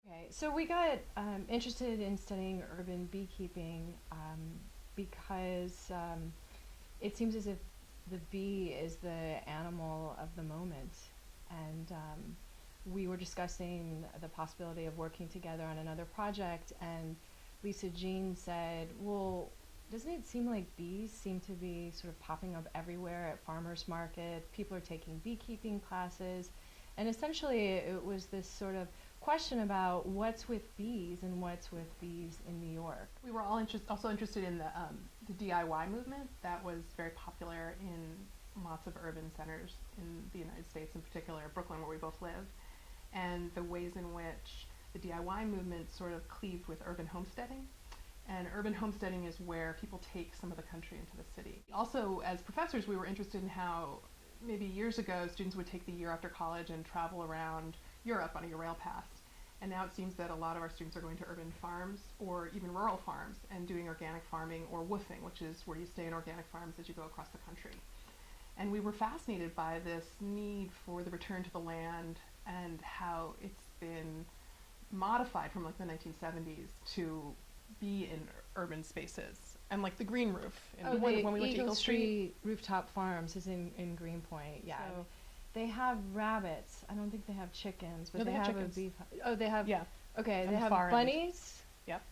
Okay, so we got interested in studying urban beekeeping because it seems as if the bee is the animal of the moment. And we were discussing the possibility of working together on another project, and Lisa Jean said, well, doesn't it seem like bees seem to be sort of popping up everywhere at farmers market? People are taking beekeeping classes. And essentially, it was this sort of question about what's with bees and what's with bees in New York. We were all also interested in the DIY movement that was very popular in lots of urban centers in the United States, in particular Brooklyn, where we both live, and the ways in which the DIY movement sort of cleaved with urban homesteading. And urban homesteading is where people take some of the country into the city. Also, as professors, we were interested in how maybe years ago students would take the year after college and travel around Europe on a Eurail pass. And now it seems that a lot of our students are going to urban farms or even rural farms and doing organic farming or woofing, which is where you stay in organic farms as you go across the country. And we were fascinated by this need for the return to the land and how it's been modified from like the 1970s to be in urban spaces. And like the green roof. And when we went to Eagle Street Rooftop Farms is in Greenpoint, yeah. So they have rabbits. I don't think they have chickens, but no, they have chickens. a beef. Oh, they have. Yeah. Okay, they have bunnies. Yep.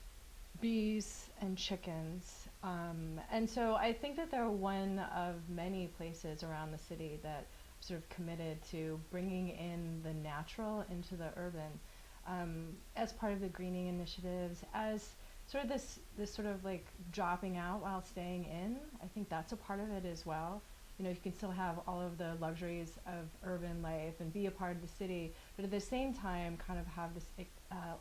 Bees and chickens. And so I think that they're one of many places around the city that sort of committed to bringing in the natural into the urban as part of the greening initiatives, as sort of this sort of like dropping out while staying in. I think that's a part of it as well. You know, you can still have all of the luxuries of urban life and be a part of the city, but at the same time kind of have this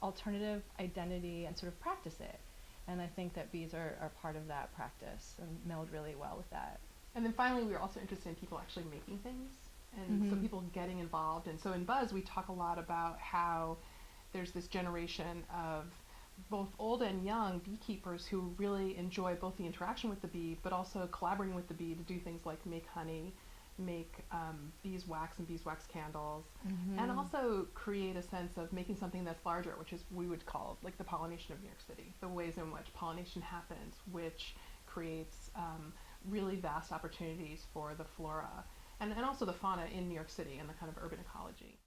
alternative identity and sort of practice it. And I think that bees are part of that practice and meld really well with that. And then finally, we were also interested in people actually making things, and so people getting involved. And so in Buzz, we talk a lot about how there's this generation of both old and young beekeepers who really enjoy both the interaction with the bee, but also collaborating with the bee to do things like make honey, make beeswax and beeswax candles, and also create a sense of making something that's larger, which is we would call like the pollination of New York City, the ways in which pollination happens, which creates really vast opportunities for the flora and also the fauna in New York City and the kind of urban ecology.